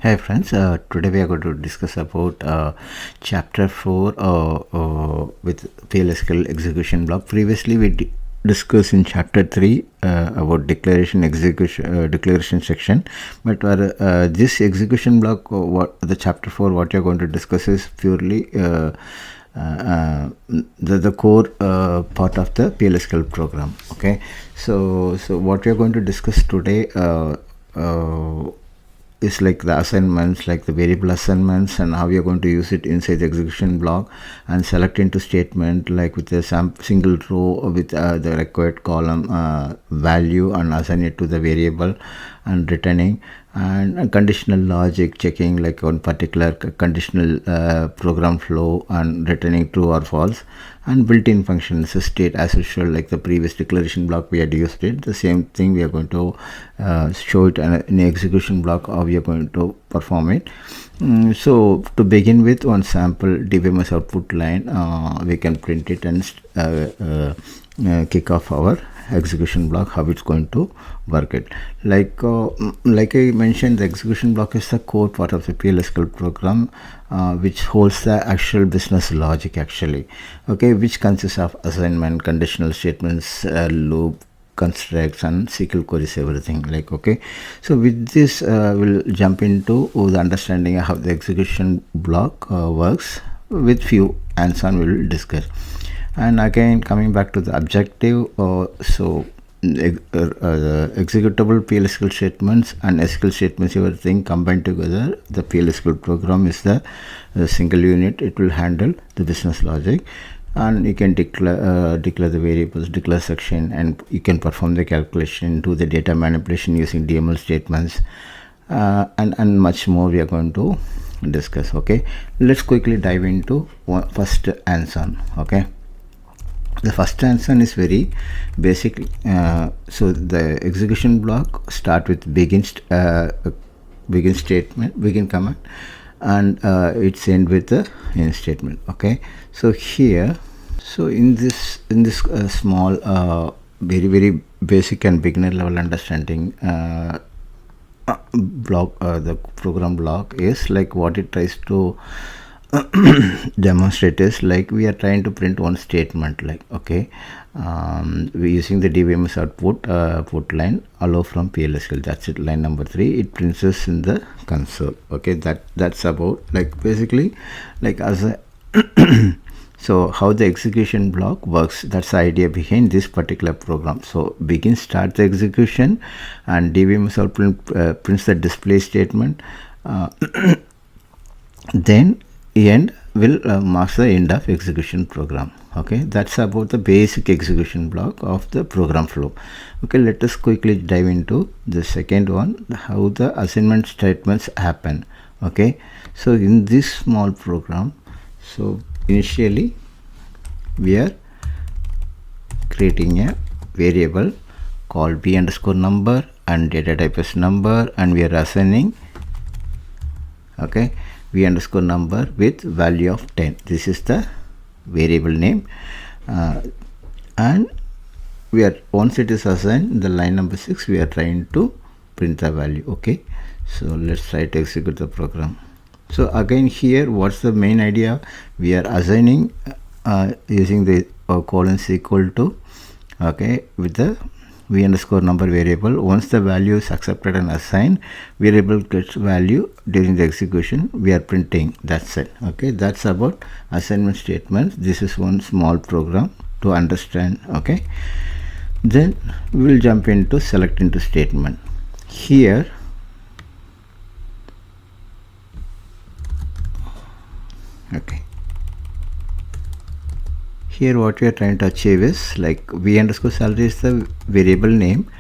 Hi friends, today we are going to discuss about chapter 4 with PLSQL execution block. Previously we discussed in chapter 3 about declaration section, but this execution block, what the chapter 4 what you are going to discuss is purely the core part of the PLSQL program. Okay, so what we are going to discuss today is like the assignments, like the variable assignments, and how you're going to use it inside the execution block, and select into statement like with a single row with the required column value, and assign it to the variable, and returning, and conditional logic checking like on particular conditional program flow and returning true or false, and built-in functions state as usual, like the previous declaration block we had used it. The same thing we are going to show it in the execution block, how we are going to perform it. So to begin with, one sample DBMS output line, we can print it and kick off our execution block, how it's going to work it. Like I mentioned, the execution block is the core part of the PLSQL program, which holds the actual business logic actually, okay, which consists of assignment, conditional statements, loop, constructs, and SQL queries, everything. Like, okay, so with this we'll jump into the understanding of how the execution block works. With few hands-on we'll discuss. And again, coming back to the objective, so executable PLSQL statements and SQL statements, everything combined together, the PLSQL program is the single unit. It will handle the business logic, and you can declare the variables, declare section, and you can perform the calculation, do the data manipulation using DML statements, and much more we are going to discuss. Okay, let's quickly dive into first hands-on. Okay, the first hands-on is very basic. So the execution block start with begin statement, begin command, and it's end with the end statement. Okay, so here, so in this small very basic and beginner level understanding block, the program block is like what it tries to demonstrate is like we are trying to print one statement, like, okay, we're using the DBMS output put line allow from PLSQL. That's it, line number 3. It prints us in the console. Okay, that's about like basically like as a so how the execution block works, that's the idea behind this particular program. So begin start the execution, and DBMS output prints the display statement, then end will marks the end of execution program. Okay, that's about the basic execution block of the program flow. Okay, let us quickly dive into the second one, how the assignment statements happen. Okay, so in this small program, so initially we are creating a variable called b underscore number, and data type is number, and we are assigning, okay, v underscore number with value of 10. This is the variable name, and we are, once it is assigned the line number 6, we are trying to print the value. Okay, so let's try to execute the program. So again, here what's the main idea, we are assigning using the colons equal to, okay, with the v underscore number variable. Once the value is accepted and assigned, variable gets value during the execution, we are printing. That's it. Okay, that's about assignment statements. This is one small program to understand. Okay, then we will jump into select into statement. Here okay, here what we are trying to achieve is like v underscore salary is the variable name.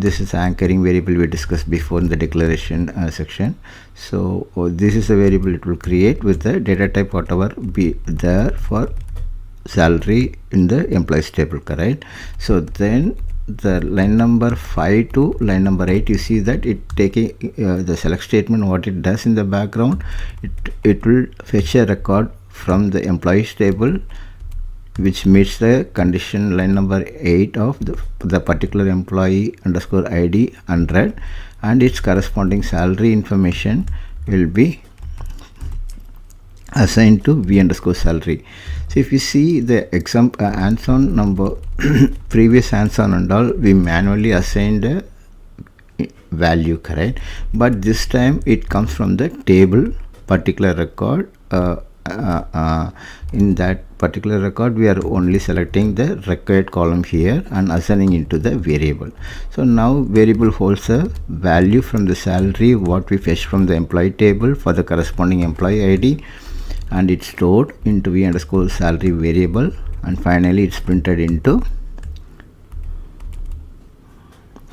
This is anchoring variable we discussed before in the declaration section. So this is a variable it will create with the data type whatever be there for salary in the employees table, correct? So then the line number 5 to line number 8, you see that it taking the select statement, what it does in the background, it will fetch a record from the employees table which meets the condition line number 8 of the particular employee underscore ID 100, and its corresponding salary information will be assigned to v underscore salary. So if you see the example hands-on number previous hands-on and all, we manually assigned a value, correct, but this time it comes from the table particular record. In that particular record we are only selecting the required column here and assigning into the variable. So now variable holds a value from the salary what we fetch from the employee table for the corresponding employee ID, and it's stored into v underscore salary variable, and finally it's printed into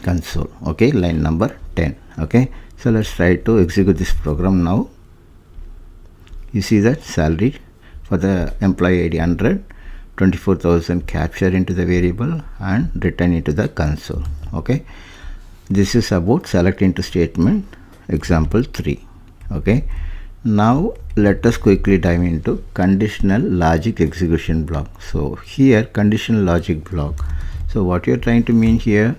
console. Okay, line number 10. Okay, so let's try to execute this program now. You see that salary for the employee ID 100, 24,000 capture into the variable and return into the console. Okay, this is about select into statement example 3. Okay, now let us quickly dive into conditional logic execution block. So here conditional logic block. So what you're trying to mean here,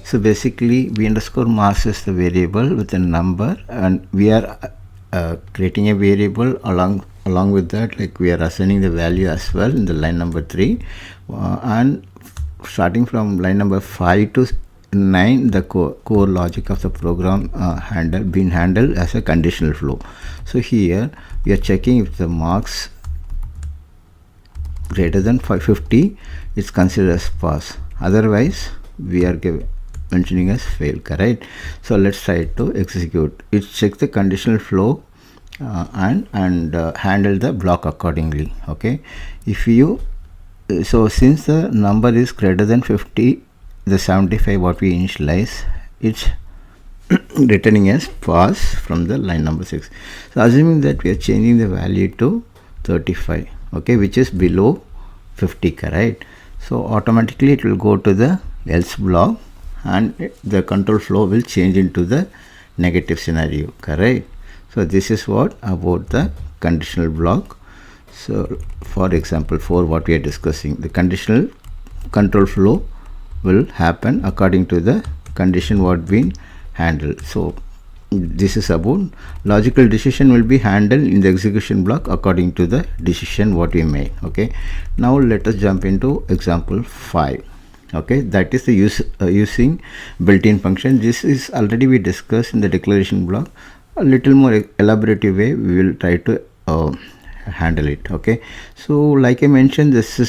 so basically v underscore mass is the variable with a number, and we are creating a variable along with that, like we are assigning the value as well in the line number 3, and starting from line number 5 to 9 the core logic of the program being handled as a conditional flow. So here we are checking if the marks greater than 550 is considered as pass, otherwise we are mentioning as fail, correct. So let's try to execute it. Check the conditional flow and handle the block accordingly. Okay, if you so since the number is greater than 50, the 75 what we initialize, it's returning as pass from the line number 6. So assuming that we are changing the value to 35, okay, which is below 50, correct. So automatically it will go to the else block and the control flow will change into the negative scenario, correct. So this is what about the conditional block. So for example 4 what we are discussing, the conditional control flow will happen according to the condition what been handled. So this is about logical decision will be handled in the execution block according to the decision what we made. Okay, now let us jump into example 5. Okay, that is the using built-in function. This is already we discussed in the declaration block. A little more elaborative way we will try to handle it. Okay, so like I mentioned, this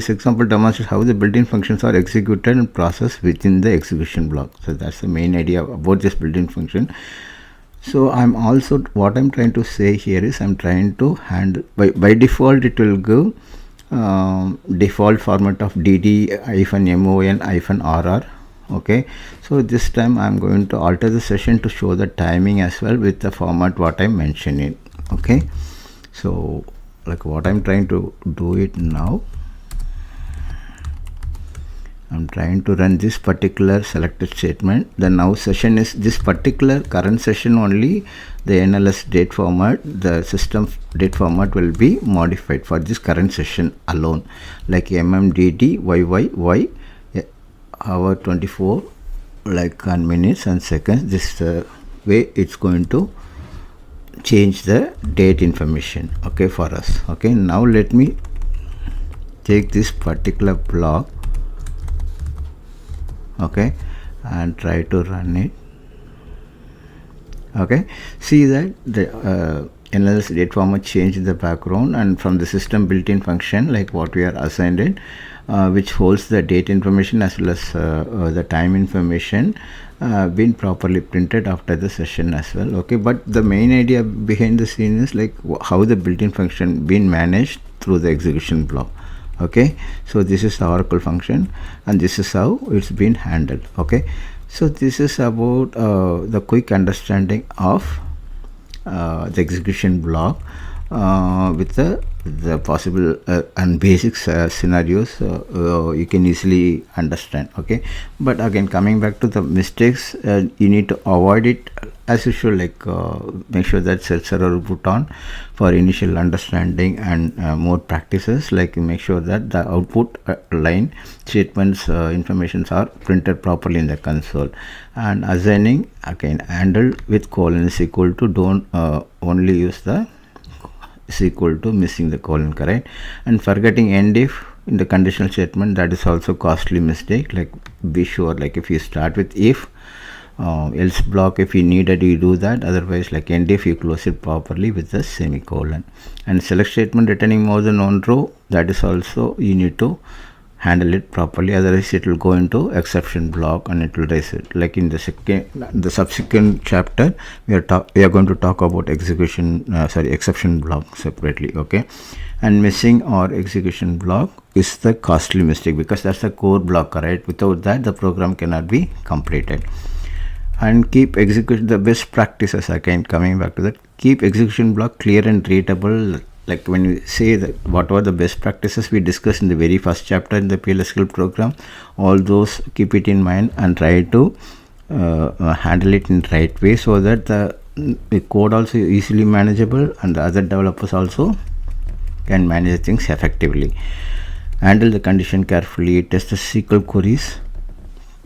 example demonstrates how the built-in functions are executed and processed within the execution block. So that's the main idea about this built-in function. So what I'm trying to say here is I'm trying to handle by default it will give default format of dd-mon-rr. Okay, so this time I'm going to alter the session to show the timing as well with the format what I mentioned it. Okay, so like what I'm trying to do it now, I'm trying to run this particular selected statement. The now session is this particular current session only. The NLS date format, the system date format will be modified for this current session alone, like mmddyy hour 24 like on minutes and seconds. This way it's going to change the date information, okay, for us. Okay, now let me take this particular block, okay, and try to run it. Okay, see that the NLS date format changed in the background, and from the system built-in function like what we are assigned it, which holds the date information as well as the time information been properly printed after the session as well. Okay, but the main idea behind the scene is like how the built-in function been managed through the execution block. Okay, so this is the Oracle function and this is how it's been handled. Okay, so this is about the quick understanding of the execution block with the possible and basic scenarios you can easily understand. Okay, but again coming back to the mistakes, you need to avoid it as usual, make sure that cells are put on for initial understanding and more practices. Like make sure that the output line statements informations are printed properly in the console, and assigning again handled with colon is equal to, don't only use the is equal to missing the colon, correct? And forgetting end if in the conditional statement, that is also costly mistake. Like be sure, like if you start with if, else block, if you needed you do that, otherwise like end if you close it properly with the semicolon. And select statement returning more than one row, that is also you need to handle it properly, otherwise it will go into exception block and it will raise it. Like in the subsequent chapter we are going to talk about exception block separately. Okay, and missing or execution block is the costly mistake, because that's the core block, right? Without that the program cannot be completed. And keep execute the best practices, again coming back to that, keep execution block clear and readable. Like when we say that what were the best practices we discussed in the very first chapter in the PLSQL program, all those keep it in mind and try to handle it in the right way, so that the code also easily manageable and the other developers also can manage things effectively. Handle the condition carefully, test the SQL queries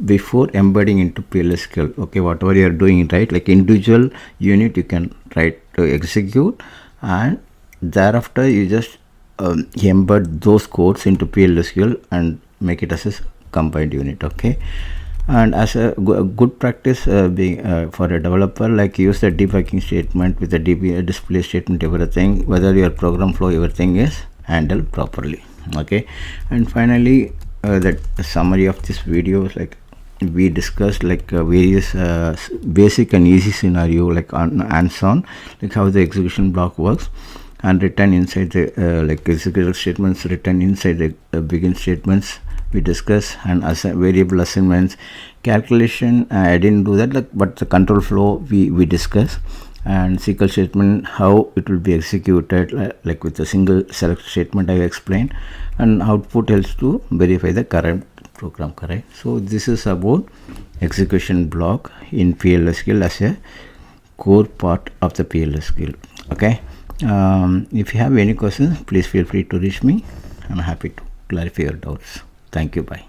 before embedding into PLSQL. Okay, whatever you are doing, right, like individual unit you can try to execute, and thereafter you just embed those codes into PLSQL and make it as a combined unit. Okay, and as a good practice being for a developer, like use the debugging statement with the display statement, everything, whether your program flow everything is handled properly. Okay, and finally that summary of this video is like we discussed like various basic and easy scenario, like on hands-on, like how the execution block works, and written inside the like execution statements written inside the begin statements we discuss, and variable assignments calculation. I didn't do that, like, but the control flow we discuss, and SQL statement how it will be executed, like with a single select statement I explained, and output helps to verify the current program, correct? So this is about execution block in PLSQL as a core part of the PLSQL. Okay, if you have any questions, please feel free to reach me. I'm happy to clarify your doubts. Thank you. Bye.